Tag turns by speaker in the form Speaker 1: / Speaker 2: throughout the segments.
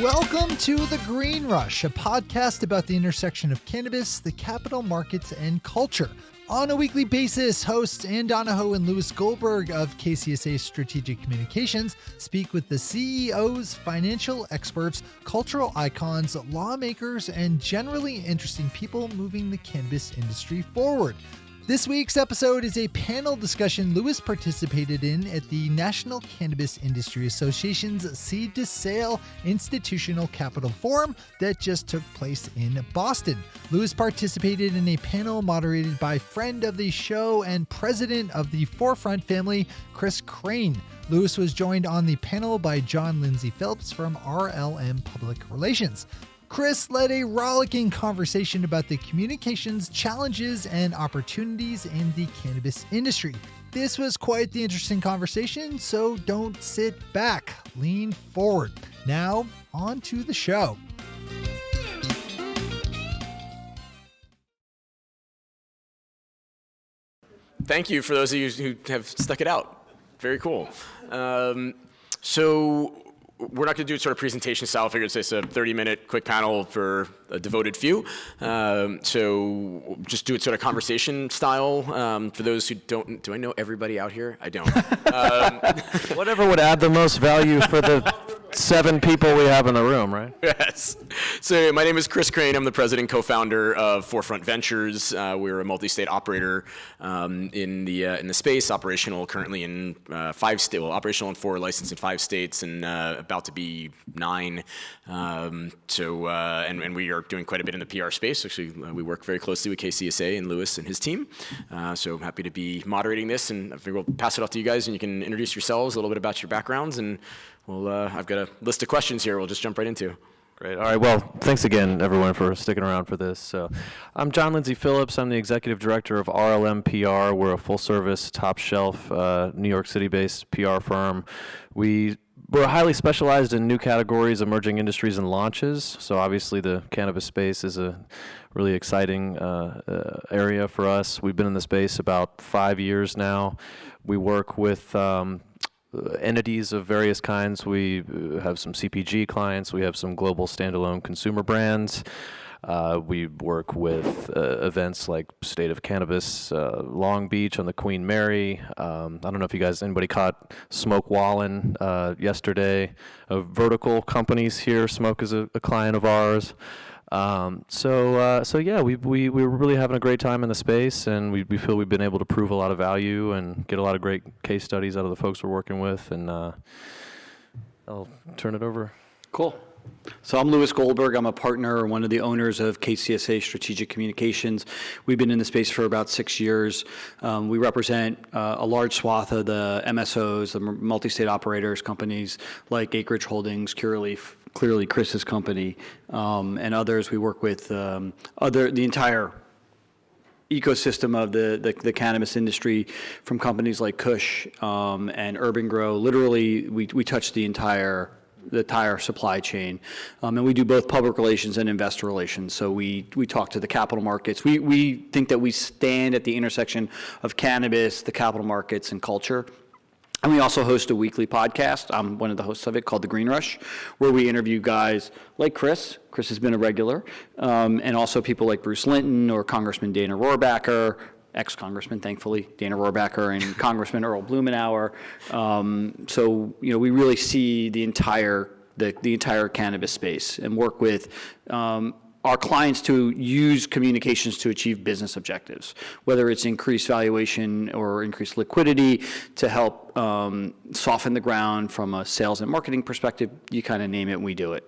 Speaker 1: Welcome to The Green Rush, a podcast about the intersection of cannabis, the capital markets, and culture. On a weekly basis, hosts Ann Donahoe and Louis Goldberg of KCSA Strategic Communications speak with the CEOs, financial experts, cultural icons, lawmakers, and generally interesting people moving the cannabis industry forward. This week's episode is a panel discussion Louis participated in at the National Cannabis Industry Association's Seed to Sale Institutional Capital Forum that just took place in Boston. Louis participated in a panel moderated by friend of the show and president of the Forefront family, Kris Krane. Louis was joined on the panel by John Lindsay Phillips from RLM Public Relations. Kris led a rollicking conversation about the communications challenges and opportunities in the cannabis industry. This was quite the interesting conversation, so don't sit back, lean forward. Now, on to the show.
Speaker 2: Thank you for those of you who have stuck it out. Very cool. So we're not going to do it sort of presentation style. I figured it's a 30-minute quick panel for a devoted few. So just do it sort of conversation style. For those who don't, do I know everybody out here? I don't.
Speaker 3: Whatever would add the most value for the 7 people we have in the room, right?
Speaker 2: Yes. So my name is Kris Krane. I'm the president and co-founder of Forefront Ventures. We're a multi-state operator in the space, operational currently in 5 states, well, operational in 4, licensed in 5 states, and about to be 9. And we are doing quite a bit in the PR space. Actually, we work very closely with KCSA and Louis and his team. So happy to be moderating this, and I figure we'll pass it off to you guys, and you can introduce yourselves, a little bit about your backgrounds, and I've got a list of questions here we'll just jump right into.
Speaker 3: Great. All right. Well, thanks again, everyone, for sticking around for this. So, I'm John Lindsay Phillips. I'm the executive director of RLM PR. We're a full-service, top-shelf, New York City-based PR firm. We're highly specialized in new categories, emerging industries, and launches. So obviously the cannabis space is a really exciting area for us. We've been in the space about 5 years now. We work with entities of various kinds. We have some CPG clients. We have some global standalone consumer brands. We work with events like State of Cannabis, Long Beach on the Queen Mary. I don't know if anybody caught Smoke Wallen yesterday. Vertical companies here. Smoke is a client of ours. So yeah, we're really having a great time in the space, and we feel we've been able to prove a lot of value and get a lot of great case studies out of the folks we're working with, and I'll turn it over.
Speaker 4: Cool. So I'm Louis Goldberg. I'm a partner, one of the owners of KCSA Strategic Communications. We've been in the space for about 6 years. We represent a large swath of the MSOs, the multi-state operators, companies like Acreage Holdings, Curaleaf, clearly Kris's company, and others. We work with the entire ecosystem of the cannabis industry, from companies like Kush and Urban Grow. Literally, we touch the entire supply chain, and we do both public relations and investor relations. So we talk to the capital markets. We think that we stand at the intersection of cannabis, the capital markets, and culture. And we also host a weekly podcast. I'm one of the hosts of it, called The Green Rush, where we interview guys like Kris. Kris has been a regular, and also people like Bruce Linton or Congressman Dana Rohrabacher, ex-congressman, thankfully, Dana Rohrabacher, and Congressman Earl Blumenauer. So we really see the entire cannabis space and work with our clients to use communications to achieve business objectives, whether it's increased valuation or increased liquidity, to help soften the ground from a sales and marketing perspective. You kind of name it, we do it.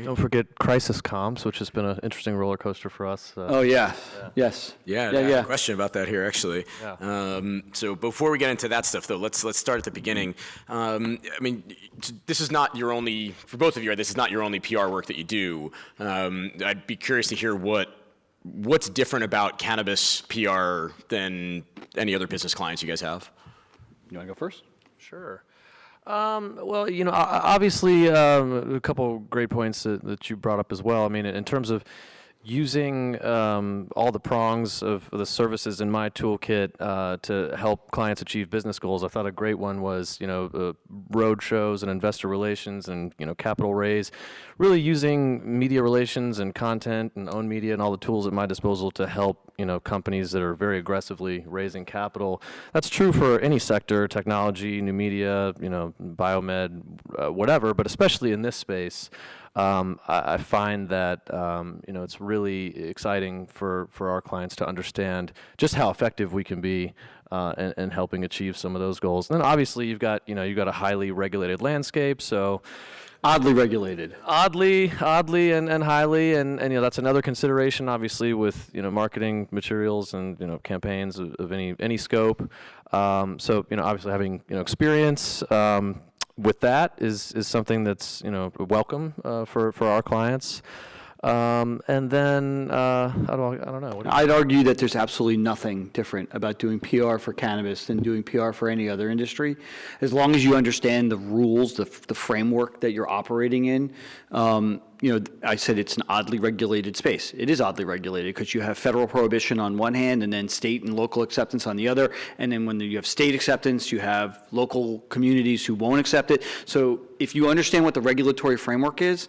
Speaker 3: Don't forget crisis comms, which has been an interesting roller coaster for us.
Speaker 4: Oh yeah, yes.
Speaker 2: Yeah, I have a question about that here, actually.
Speaker 3: Yeah.
Speaker 2: So before we get into that stuff, though, let's start at the beginning. I mean, this is not your only, for both of you, this is not your only PR work that you do. I'd be curious to hear what's different about cannabis PR than any other business clients you guys have.
Speaker 4: You want to go first?
Speaker 3: Sure. Well, obviously, a couple great points that you brought up as well. I mean, in terms of using all the prongs of the services in my toolkit to help clients achieve business goals. I thought a great one was, road shows and investor relations and, capital raise, really using media relations and content and own media and all the tools at my disposal to help, companies that are very aggressively raising capital. That's true for any sector, technology, new media, biomed, whatever, but especially in this space. I find that it's really exciting for our clients to understand just how effective we can be in helping achieve some of those goals. And then obviously you've got a highly regulated landscape, so
Speaker 4: Oddly regulated.
Speaker 3: Oddly and highly, and that's another consideration, obviously, with marketing materials and campaigns of any scope. So obviously having experience with that is something that's welcome for our clients. And then I don't know.
Speaker 4: I'd argue that there's absolutely nothing different about doing PR for cannabis than doing PR for any other industry, as long as you understand the rules, the framework that you're operating in. I said it's an oddly regulated space. It is oddly regulated because you have federal prohibition on one hand and then state and local acceptance on the other. And then when you have state acceptance, you have local communities who won't accept it. So if you understand what the regulatory framework is,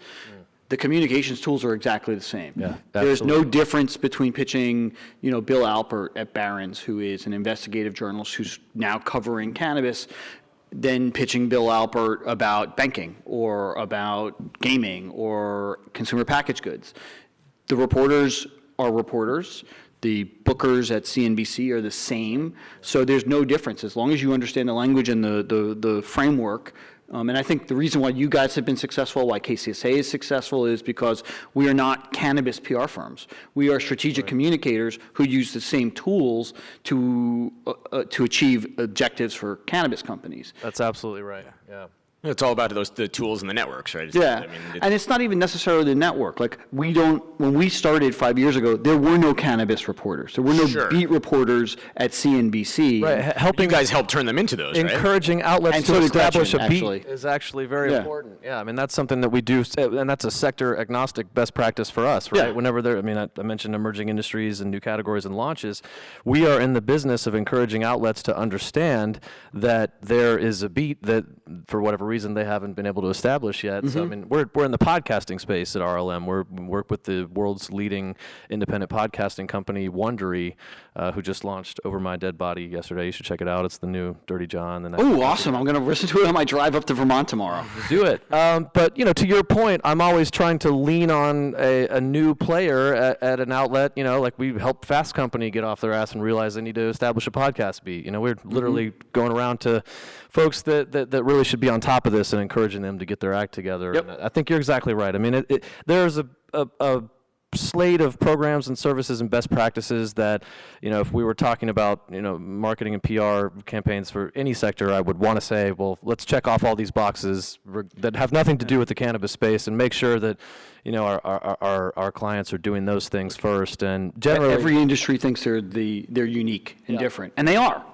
Speaker 4: the communications tools are exactly the same.
Speaker 3: Yeah,
Speaker 4: there's no difference between pitching, Bill Alpert at Barron's, who is an investigative journalist who's now covering cannabis, than pitching Bill Alpert about banking or about gaming or consumer packaged goods. The reporters are reporters. The bookers at CNBC are the same. So there's no difference as long as you understand the language and the framework. And I think the reason why you guys have been successful, why KCSA is successful, is because we are not cannabis PR firms. We are strategic communicators who use the same tools to achieve objectives for cannabis companies.
Speaker 3: That's absolutely right. Yeah.
Speaker 2: It's all about the tools and the networks, right?
Speaker 4: Yeah, and it's not even necessarily the network. Like when we started 5 years ago, there were no cannabis reporters. There were no beat reporters at CNBC.
Speaker 3: Right,
Speaker 2: you guys helped turn them into those, right?
Speaker 3: Encouraging outlets
Speaker 4: And
Speaker 3: to
Speaker 4: so did
Speaker 3: establish
Speaker 4: Gretchen,
Speaker 3: a beat
Speaker 4: actually.
Speaker 3: is actually very important. Yeah, I mean, that's something that we do, and that's a sector agnostic best practice for us, right?
Speaker 4: Yeah.
Speaker 3: Whenever I mentioned emerging industries and new categories and launches, we are in the business of encouraging outlets to understand that there is a beat that, for whatever reason, they haven't been able to establish yet. So I mean, we're in the podcasting space at RLM. We work with the world's leading independent podcasting company, Wondery, who just launched Over My Dead Body yesterday. You should check it out. It's the new Dirty John.
Speaker 4: Oh, awesome! I'm going to listen to it on my drive up to Vermont tomorrow.
Speaker 3: Do it. But to your point, I'm always trying to lean on a new player at an outlet. Like we helped Fast Company get off their ass and realize they need to establish a podcast beat. We're literally going around to folks that really should be on top of this and encouraging them to get their act together.
Speaker 4: Yep.
Speaker 3: And I think you're exactly right. I mean, there's a slate of programs and services and best practices that, if we were talking about, marketing and PR campaigns for any sector, I would want to say, well, let's check off all these boxes that have nothing to do with the cannabis space and make sure that, our clients are doing those things first. And generally,
Speaker 4: every industry thinks they're unique and different, and they are.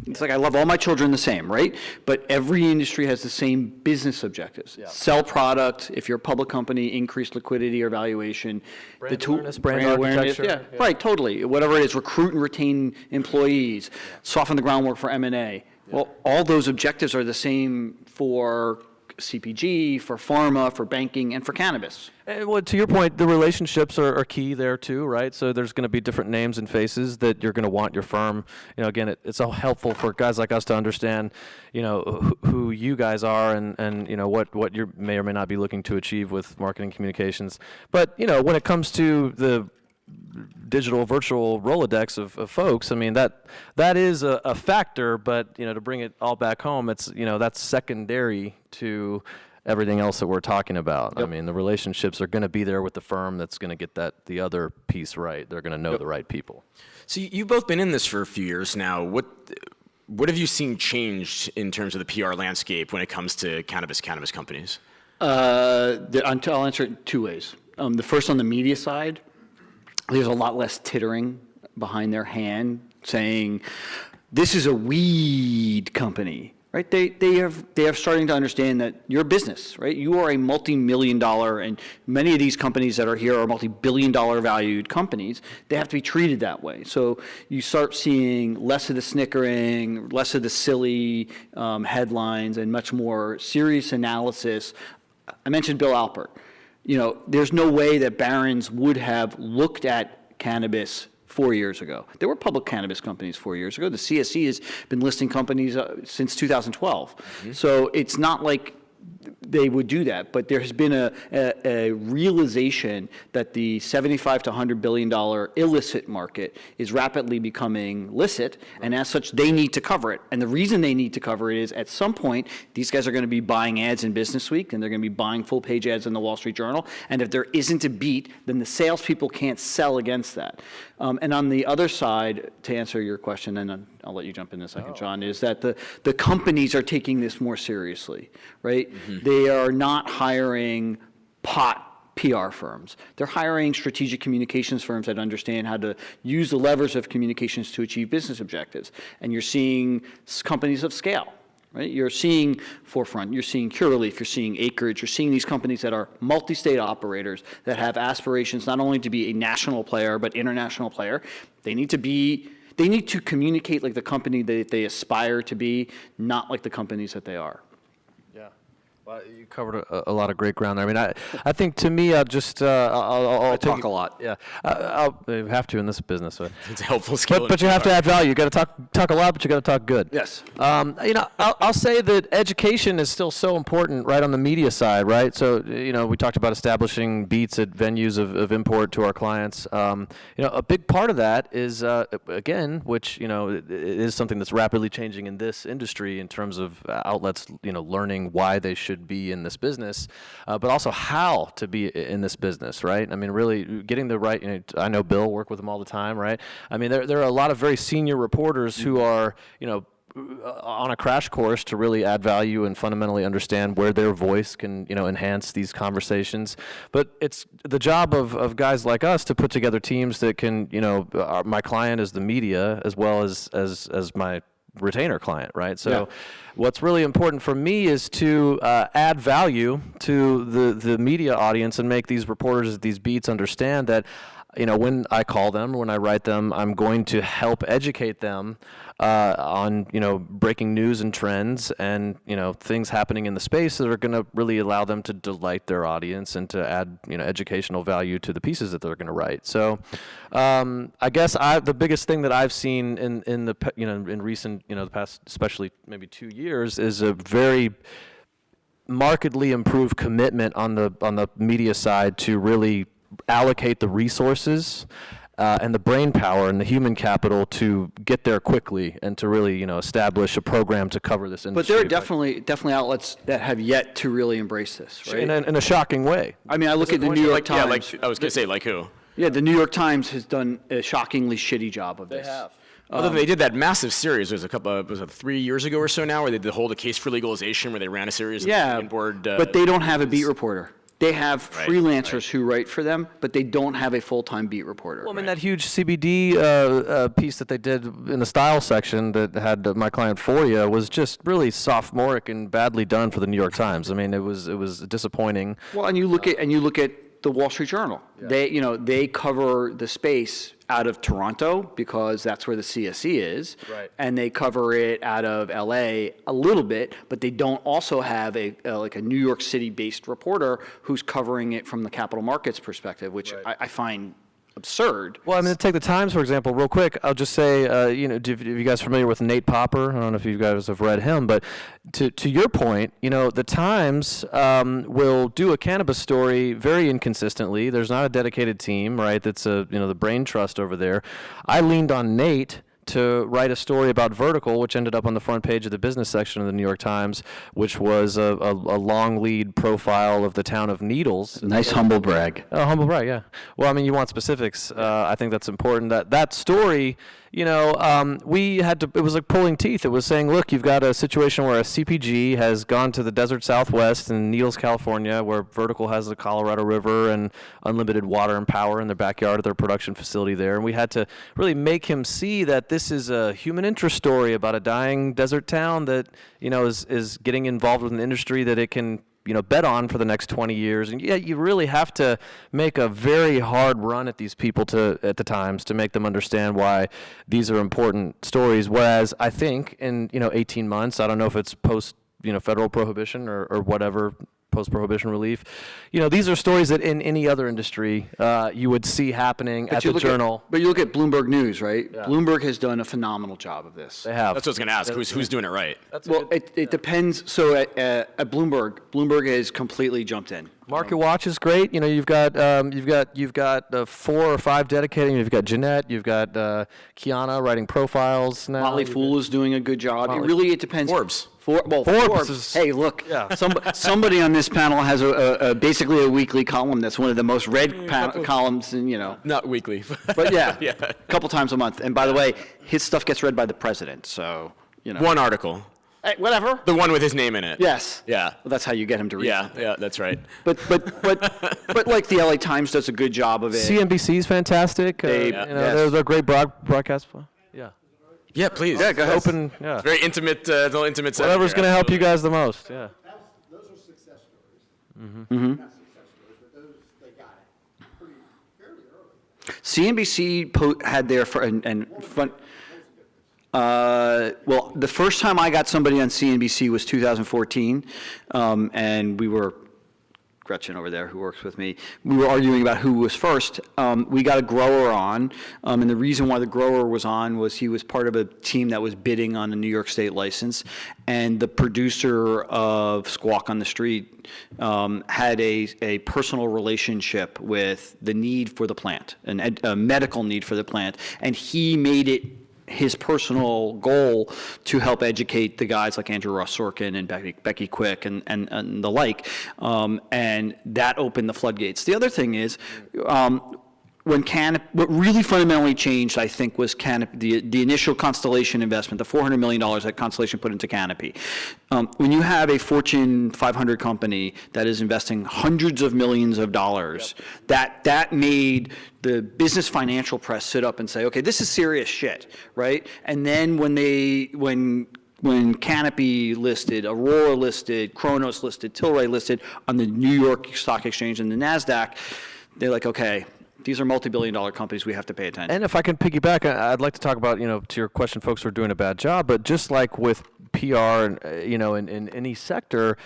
Speaker 4: It's like I love all my children the same, right? But every industry has the same business objectives. Yeah. Sell product. If you're a public company, increase liquidity or valuation.
Speaker 3: Brand awareness, brand architecture.
Speaker 4: Yeah, right, totally. Whatever it is, recruit and retain employees, soften the groundwork for M&A. Yeah. Well, all those objectives are the same for CPG, for pharma, for banking, and for cannabis.
Speaker 3: Well, to your point, the relationships are key there too, right? So there's going to be different names and faces that you're going to want your firm. Again, it's all helpful for guys like us to understand, who you guys are and what you may or may not be looking to achieve with marketing communications. But when it comes to the digital virtual Rolodex of folks, I mean that is a factor, but to bring it all back home, it's that's secondary to everything else that we're talking about. Yep. I mean, the relationships are going to be there with the firm that's going to get the other piece right. They're going to know the right people.
Speaker 2: So you've both been in this for a few years now. What have you seen changed in terms of the PR landscape when it comes to cannabis companies?
Speaker 4: I'll answer it two ways. The first, on the media side, there's a lot less tittering behind their hand saying, this is a weed company. right? They are starting to understand that you're a business, right? You are a multi-million dollar, and many of these companies that are here are multi-billion dollar valued companies. They have to be treated that way. So you start seeing less of the snickering, less of the silly headlines, and much more serious analysis. I mentioned Bill Alpert. There's no way that Barron's would have looked at cannabis 4 years ago. There were public cannabis companies 4 years ago. The CSE has been listing companies since 2012. Mm-hmm. So it's not like they would do that, but there has been a realization that the $75 to $100 billion illicit market is rapidly becoming licit, and as such, they need to cover it. And the reason they need to cover it is at some point, these guys are going to be buying ads in Business Week, and they're going to be buying full-page ads in the Wall Street Journal, and if there isn't a beat, then the salespeople can't sell against that. And on the other side, to answer your question, and I'll let you jump in a second, John, is that the companies are taking this more seriously, right? Mm-hmm. They are not hiring pot PR firms. They're hiring strategic communications firms that understand how to use the levers of communications to achieve business objectives. And you're seeing companies of scale, right? You're seeing Forefront, you're seeing Curaleaf, you're seeing Acreage, you're seeing these companies that are multi-state operators that have aspirations not only to be a national player, but international player. They need to communicate like the company that they aspire to be, not like the companies that they are.
Speaker 3: Yeah. Well, you covered a lot of great ground there. I mean, I think to me, I'll just I'll
Speaker 4: talk a lot.
Speaker 3: Yeah, I'll have to in this business. So.
Speaker 2: It's a helpful skill.
Speaker 3: But you have to add value. You got to talk a lot, but you got to talk good.
Speaker 4: Yes.
Speaker 3: I'll say that education is still so important, right, on the media side, right? So we talked about establishing beats at venues of import to our clients. A big part of that is again, which is something that's rapidly changing in this industry in terms of outlets, learning why they should be in this business, but also how to be in this business, right? I mean, really getting the right, I know Bill, work with him all the time, right? I mean, there are a lot of very senior reporters who are, on a crash course to really add value and fundamentally understand where their voice can, enhance these conversations. But it's the job of guys like us to put together teams that can, my client is the media as well as my retainer client, right? So what's really important for me is to add value to the media audience and make these reporters, these beats understand that, when I call them, when I write them, I'm going to help educate them on, breaking news and trends and, things happening in the space that are going to really allow them to delight their audience and to add, educational value to the pieces that they're going to write. So I guess the biggest thing that I've seen in recent, the past, especially maybe 2 years, is a very markedly improved commitment on the media side to really allocate the resources and the brain power and the human capital to get there quickly and to really, establish a program to cover this industry.
Speaker 4: But there are definitely outlets that have yet to really embrace this, right?
Speaker 3: In a shocking way.
Speaker 4: I mean, I look at the New York Times.
Speaker 2: I was going to say, like who?
Speaker 4: Yeah, the New York Times has done a shockingly shitty job of this.
Speaker 3: They have.
Speaker 2: Although they did that massive series, was it 3 years ago or so now, where they did the whole case for legalization, where they ran a series of board.
Speaker 4: But they don't have a beat reporter. They have freelancers who write for them, but they don't have a full-time beat reporter.
Speaker 3: Well, I mean, that huge CBD piece that they did in the style section that had my client Foria was just really sophomoric and badly done for the New York Times. I mean, it was disappointing.
Speaker 4: Well, and you look at the Wall Street Journal. Yeah. They cover the space out of Toronto because that's where the CSE is,
Speaker 3: right.
Speaker 4: And they cover it out of LA a little bit, but they don't also have a New York City-based reporter who's covering it from the capital markets perspective, which I find absurd.
Speaker 3: Well, I mean, take the Times, for example, real quick. I'll just say, are you guys familiar with Nate Popper? I don't know if you guys have read him, but to your point, the Times will do a cannabis story very inconsistently. There's not a dedicated team, right? That's the brain trust over there. I leaned on Nate to write a story about Vertical, which ended up on the front page of the business section of the New York Times, which was a long lead profile of the town of Needles.
Speaker 4: Nice humble brag.
Speaker 3: Humble brag, yeah. Well, I mean, you want specifics. I think that's important. That story, we had to, it was like pulling teeth. It was saying, look, you've got a situation where a CPG has gone to the desert Southwest in Needles, California, where Vertical has the Colorado River and unlimited water and power in their backyard of their production facility there. And we had to really make him see that this is a human interest story about a dying desert town that, is getting involved with an industry that it can bet on for the next 20 years. And yeah, you really have to make a very hard run at these people at the times to make them understand why these are important stories. Whereas I think in, 18 months, I don't know if it's post, federal prohibition or whatever, post-prohibition relief, these are stories that in any other industry you would see happening at the Journal.
Speaker 4: But you look at Bloomberg News, right? Yeah. Bloomberg has done a phenomenal job of this.
Speaker 3: They have.
Speaker 2: That's what I was going to ask. Who's doing it right?
Speaker 4: It depends. So at Bloomberg has completely jumped in.
Speaker 3: Market Watch is great. You've got 4 or 5 dedicating. You've got Jeanette. You've got Kiana writing profiles now.
Speaker 4: Motley Fool is doing a good job. It depends.
Speaker 2: Forbes.
Speaker 4: Forbes. Hey, look. Yeah. Somebody on this panel has basically a weekly column that's one of the most read columns, and
Speaker 2: Not weekly.
Speaker 4: But yeah, a couple times a month. And by the way, his stuff gets read by the president. So
Speaker 2: One article.
Speaker 4: Hey, whatever.
Speaker 2: The one with his name in it.
Speaker 4: Yes.
Speaker 2: Yeah.
Speaker 4: Well, that's how you get him to read.
Speaker 2: Yeah, that's right.
Speaker 4: But like the LA Times does a good job of it.
Speaker 3: CNBC is fantastic. They're a great broadcast. Yeah.
Speaker 2: Yeah, please.
Speaker 4: Yeah, go ahead.
Speaker 3: Open. Yeah.
Speaker 2: It's very intimate. Intimate.
Speaker 3: Whatever's going to help you guys the most. Yeah.
Speaker 5: Those are success stories.
Speaker 4: Mm-hmm.
Speaker 5: Not success stories, but those, they got it fairly early.
Speaker 4: CNBC had their well, the first time I got somebody on CNBC was 2014, and we were, Gretchen over there who works with me, we were arguing about who was first. We got a grower on, and the reason why the grower was on was he was part of a team that was bidding on a New York State license, and the producer of Squawk on the Street had a personal relationship with the need for the plant, a medical need for the plant, and he made it his personal goal to help educate the guys like Andrew Ross Sorkin and Becky Quick and the like, and that opened the floodgates. The other thing is, what really fundamentally changed, I think, was Canopy, the initial Constellation investment, the $400 million that Constellation put into Canopy. When you have a Fortune 500 company that is investing hundreds of millions of dollars, that made the business financial press sit up and say, okay, this is serious shit, right? And then when Canopy listed, Aurora listed, Kronos listed, Tilray listed on the New York Stock Exchange and the NASDAQ, they're like, okay, these are multi-billion-dollar companies. We have to pay attention.
Speaker 3: And if I can piggyback, I'd like to talk about, to your question, folks who are doing a bad job. But just like with PR, and in any sector,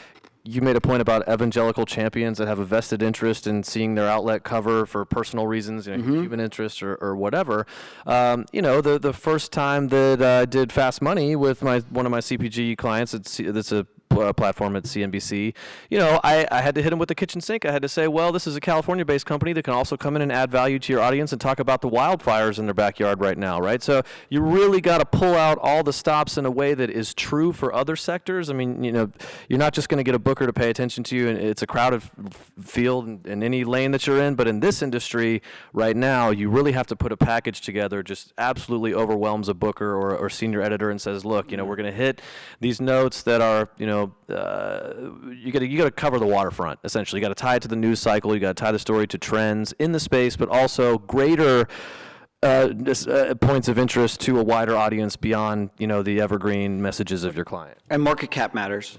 Speaker 3: you made a point about evangelical champions that have a vested interest in seeing their outlet cover for personal reasons, human interest or whatever. The first time that I did Fast Money with one of my CPG clients, that's a platform at CNBC, I had to hit him with the kitchen sink. I had to say, well, this is a California-based company that can also come in and add value to your audience and talk about the wildfires in their backyard right now, right? So you really got to pull out all the stops in a way that is true for other sectors. I mean, you're not just going to get a booker to pay attention to you, and it's a crowded field in any lane that you're in, but in this industry right now, you really have to put a package together, just absolutely overwhelms a booker or senior editor and says, look, we're going to hit these notes that are, you got to cover the waterfront, essentially. You got to tie it to the news cycle. You got to tie the story to trends in the space, but also greater points of interest to a wider audience beyond, the evergreen messages of your client.
Speaker 4: And market cap matters.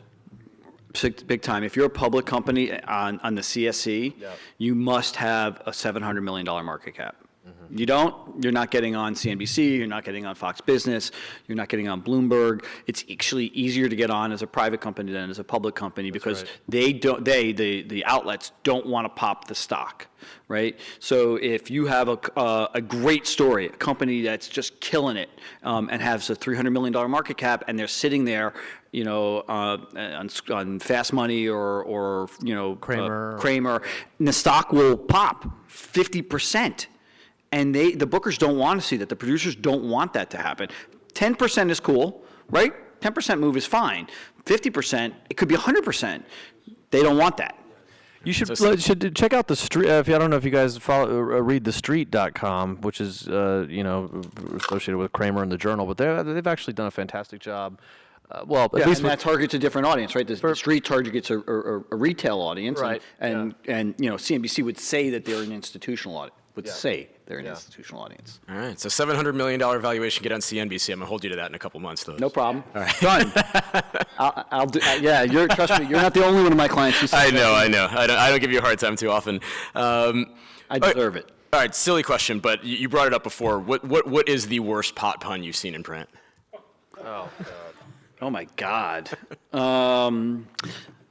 Speaker 4: Big time. If you're a public company on the CSE, you must have a $700 million market cap. Mm-hmm. You don't, you're not getting on CNBC, you're not getting on Fox Business, you're not getting on Bloomberg. It's actually easier to get on as a private company than as a public company because the outlets don't want to pop the stock, right? So if you have a great story, a company that's just killing it and has a $300 million market cap and they're sitting there, on Fast Money or Kramer, and the stock will pop 50%. And the bookers don't want to see that. The producers don't want that to happen. 10% is cool, right? 10% move is fine. 50%, it could be 100%. They don't want that.
Speaker 3: You should check out the street. If I don't know if you guys read thestreet.com, which is associated with Kramer and the Journal, but they've actually done a fantastic job. At least
Speaker 4: that targets a different audience, right? The street targets a retail audience,
Speaker 3: right?
Speaker 4: And CNBC would say that they're an institutional audience. Say they're an institutional audience.
Speaker 2: All right, so $700 million valuation get on CNBC. I'm gonna hold you to that in a couple months, though.
Speaker 4: No problem.
Speaker 2: All right.
Speaker 4: Done. I'll do. Trust me. You're not the only one of my clients who says
Speaker 2: I know. I don't give you a hard time too often.
Speaker 4: I deserve it.
Speaker 2: All right, silly question, but you brought it up before. What is the worst pot pun you've seen in print?
Speaker 3: Oh God.
Speaker 4: Oh my God.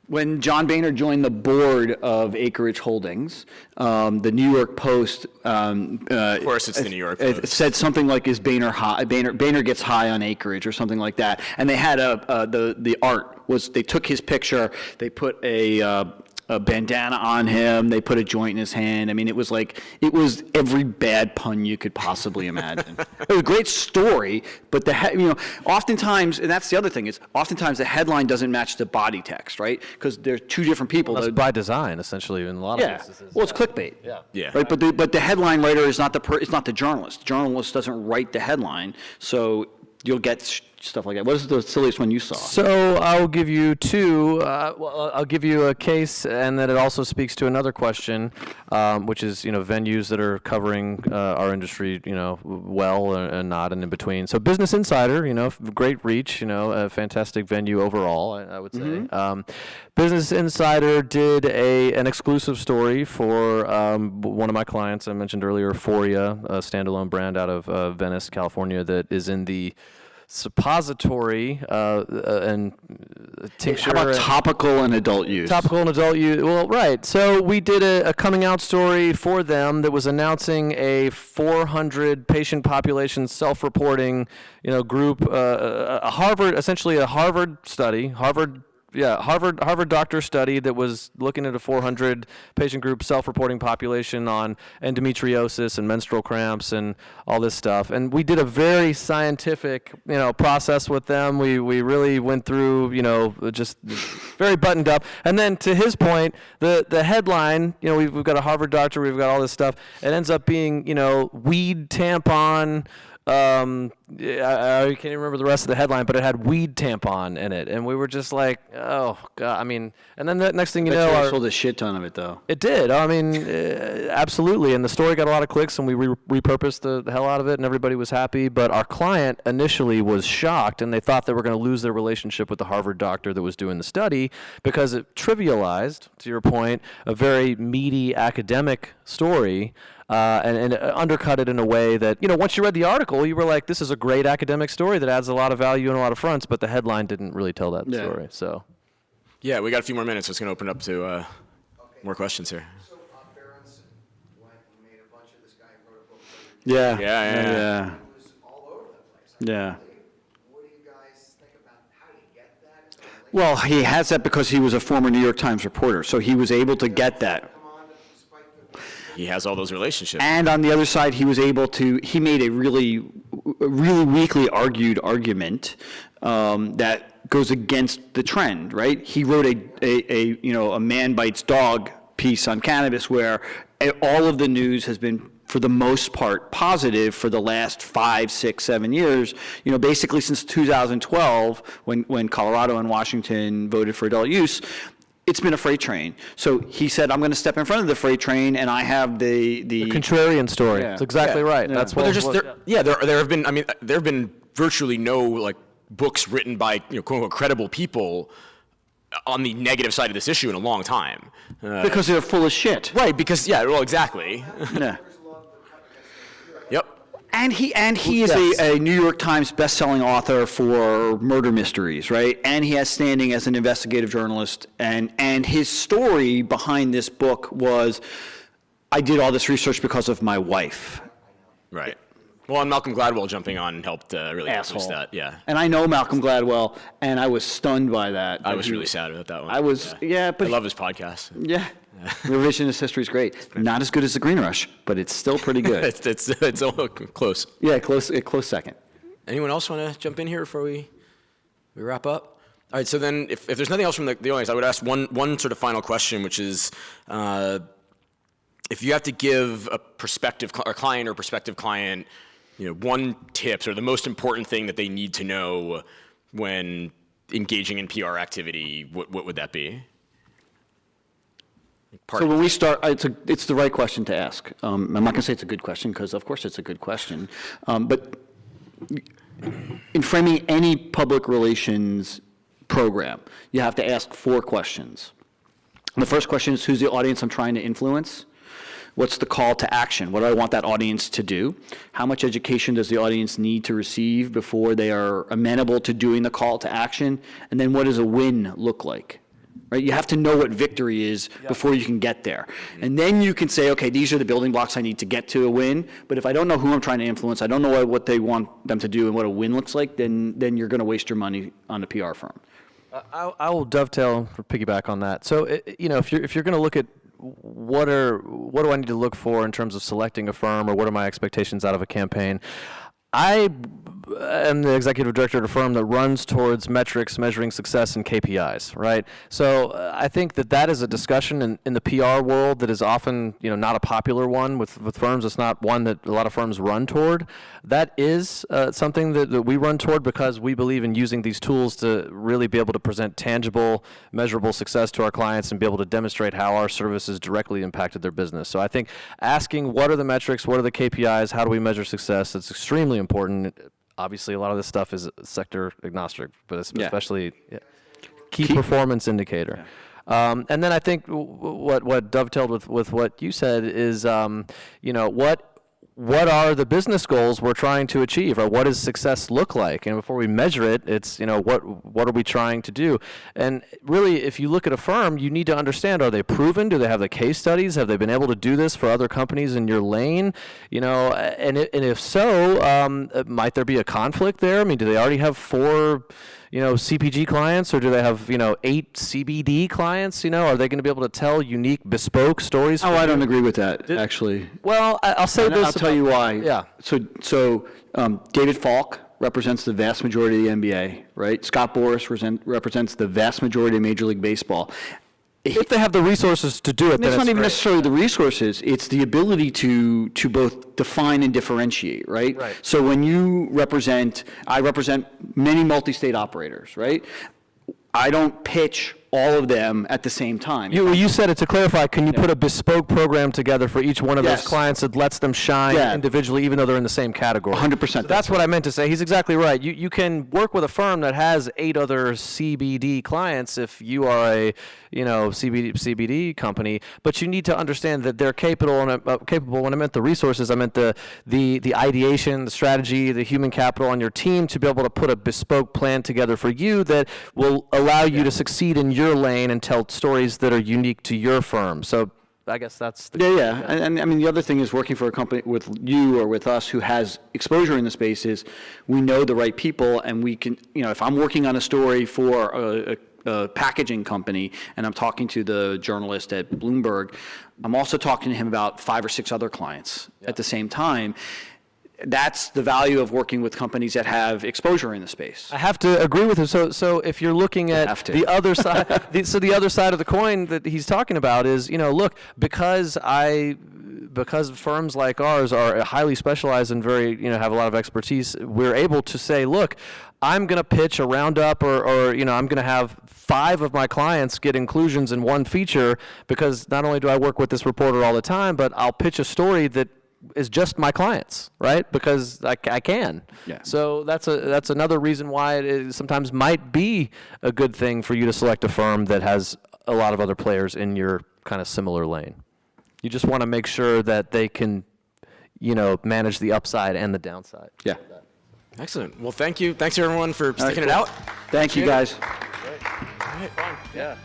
Speaker 4: When John Boehner joined the board of Acreage Holdings, the New York Post.
Speaker 2: Of course, it's the New York Post.
Speaker 4: It said something like, "Is Boehner high? Boehner gets high on acreage," or something like that. And they had the art was they took his picture, they put a bandana on him, they put a joint in his hand. I mean, it was every bad pun you could possibly imagine. It was a great story, but oftentimes, and that's the other thing, is oftentimes the headline doesn't match the body text, right? Because they're two different people.
Speaker 3: Well, that's by design, essentially, in a lot of cases.
Speaker 4: Well, it's clickbait.
Speaker 2: Yeah.
Speaker 4: Right, but the headline writer is not the journalist. The journalist doesn't write the headline, so you'll get stuff like that. What is the silliest one you saw?
Speaker 3: So I'll give you two. I'll give you a case, and then it also speaks to another question, which is venues that are covering our industry, well and not, and in between. So Business Insider, great reach, a fantastic venue overall, I would say.
Speaker 4: Mm-hmm.
Speaker 3: Business Insider did an exclusive story for one of my clients I mentioned earlier, Foria, a standalone brand out of Venice, California, that is in the suppository and tincture.
Speaker 4: How about topical and adult use?
Speaker 3: Topical and adult use. Well, right. So we did a coming out story for them that was announcing a 400 patient population self-reporting, group, essentially a Harvard study, Harvard doctor study that was looking at a 400 patient group self-reporting population on endometriosis and menstrual cramps and all this stuff. And we did a very scientific, process with them. We really went through, just very buttoned up. And then to his point, the headline, we've got a Harvard doctor, we've got all this stuff. It ends up being, weed tampon. I can't even remember the rest of the headline, but it had weed tampon in it, and we were just like, oh God! I mean, and then the next thing you know,
Speaker 4: sold a shit ton of it though.
Speaker 3: It did. I mean, absolutely, and the story got a lot of clicks, and we repurposed the hell out of it, and everybody was happy. But our client initially was shocked, and they thought they were going to lose their relationship with the Harvard doctor that was doing the study because it trivialized, to your point, a very meaty academic story. And undercut it in a way that, once you read the article, you were like, this is a great academic story that adds a lot of value on a lot of fronts, but the headline didn't really tell that story. So,
Speaker 2: yeah, we got a few more minutes, so it's going to open up to more questions here.
Speaker 5: So Berenson made a bunch of this guy who wrote a book.
Speaker 4: Yeah.
Speaker 5: It was all over the place.
Speaker 4: Yeah.
Speaker 5: What do you guys think about how do you get that?
Speaker 4: Well, he has that because he was a former New York Times reporter, so he was able to get that.
Speaker 2: He has all those relationships.
Speaker 4: And on the other side, he made a really weakly argued argument that goes against the trend, right? He wrote a man bites dog piece on cannabis where all of the news has been, for the most part, positive for the last 5, 6, 7 years, basically since 2012, when Colorado and Washington voted for adult use. It's been a freight train. So he said, I'm going to step in front of the freight train, and I have the
Speaker 3: contrarian story.
Speaker 4: Yeah.
Speaker 3: That's exactly right.
Speaker 4: Yeah.
Speaker 3: That's
Speaker 2: Well,
Speaker 3: what
Speaker 2: there have been virtually no books written by quote unquote credible people on the negative side of this issue in a long time.
Speaker 4: because they're full of shit.
Speaker 2: Right, because exactly.
Speaker 4: Yeah.
Speaker 2: Yep.
Speaker 4: And he is a New York Times best-selling author for murder mysteries, right? And he has standing as an investigative journalist. And his story behind this book was, I did all this research because of my wife.
Speaker 2: Right. Well, and Malcolm Gladwell jumping on helped really boost that. Yeah.
Speaker 4: And I know Malcolm Gladwell, and I was stunned by that.
Speaker 2: I was really sad about that one.
Speaker 4: I was, but
Speaker 2: I love his podcast.
Speaker 4: Yeah. Revisionist history is great. Not as good as the Green Rush, but it's still pretty good.
Speaker 2: it's all close.
Speaker 4: Yeah, close second.
Speaker 2: Anyone else want to jump in here before we wrap up? All right, so then if there's nothing else from the audience, I would ask one sort of final question, which is, if you have to give a prospective client or prospective client, one tip or the most important thing that they need to know when engaging in PR activity, what would that be?
Speaker 4: So when we start, it's the right question to ask. I'm not going to say it's a good question because, of course, it's a good question. But in framing any public relations program, you have to ask 4 questions. And the first question is, who's the audience I'm trying to influence? What's the call to action? What do I want that audience to do? How much education does the audience need to receive before they are amenable to doing the call to action? And then what does a win look like? Right? You have to know what victory is before you can get there. And then you can say, okay, these are the building blocks I need to get to a win. But if I don't know who I'm trying to influence, I don't know what they want them to do and what a win looks like, then you're going to waste your money on a PR firm.
Speaker 3: I will dovetail or piggyback on that. So, if you're going to look at what do I need to look for in terms of selecting a firm, or what are my expectations out of a campaign? I am the executive director at a firm that runs towards metrics, measuring success, and KPIs, right? So I think that is a discussion in the PR world that is often, not a popular one with firms. It's not one that a lot of firms run toward. That is something that we run toward because we believe in using these tools to really be able to present tangible, measurable success to our clients and be able to demonstrate how our services directly impacted their business. So I think asking what are the metrics, what are the KPIs, how do we measure success, it's extremely important. Obviously, a lot of this stuff is sector agnostic, but especially key performance indicator. And then I think what dovetailed with what you said is, what are the business goals we're trying to achieve, or what does success look like? And before we measure it, it's, what are we trying to do? And really, if you look at a firm, you need to understand, are they proven? Do they have the case studies? Have they been able to do this for other companies in your lane? And if so, might there be a conflict there? I mean, do they already have 4 CPG clients, or do they have, 8 CBD clients? Are they going to be able to tell unique, bespoke stories?
Speaker 4: I don't agree with that, actually.
Speaker 3: Well, I'll say this.
Speaker 4: I'll tell you why.
Speaker 3: Yeah.
Speaker 4: So David Falk represents the vast majority of the NBA, right? Scott Boras represents the vast majority of Major League Baseball.
Speaker 3: If they have the resources to do it, then
Speaker 4: it's not even
Speaker 3: great.
Speaker 4: necessarily the resources. It's the ability to both define and differentiate, right? So when I represent many multi-state operators, right? I don't pitch all of them at the same time.
Speaker 3: You said it, to clarify, can you put a bespoke program together for each one of those
Speaker 4: Yes.
Speaker 3: clients that lets them shine individually, even though they're in the same category?
Speaker 4: 100%.
Speaker 3: That's what I meant to say. He's exactly right. You can work with a firm that has 8 other CBD clients if you are a CBD company, but you need to understand that they're capable. When I meant the resources, I meant the ideation, the strategy, the human capital on your team to be able to put a bespoke plan together for you that will allow you to succeed in your lane and tell stories that are unique to your firm. So I guess that's the
Speaker 4: And I mean, the other thing is working for a company with you or with us who has exposure in the space is we know the right people, and we can, if I'm working on a story for a packaging company and I'm talking to the journalist at Bloomberg, I'm also talking to him about 5 or 6 other clients at the same time. That's the value of working with companies that have exposure in the space.
Speaker 3: I have to agree with him. So if you're looking at the other side, the other side of the coin that he's talking about is, look, because firms like ours are highly specialized and very, have a lot of expertise, we're able to say, look, I'm going to pitch a roundup or I'm going to have 5 of my clients get inclusions in one feature, because not only do I work with this reporter all the time, but I'll pitch a story that is just my clients, right? Because I can.
Speaker 4: Yeah.
Speaker 3: So that's another reason why it sometimes might be a good thing for you to select a firm that has a lot of other players in your kind of similar lane. You just want to make sure that they can, manage the upside and the downside.
Speaker 4: Yeah.
Speaker 2: Excellent. Well, thank you. Thanks everyone for sticking it out.
Speaker 4: Thank you, guys.
Speaker 2: Great. All right, fine. Yeah.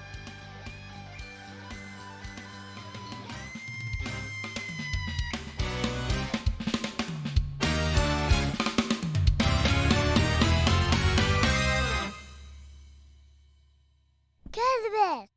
Speaker 6: Cannabis.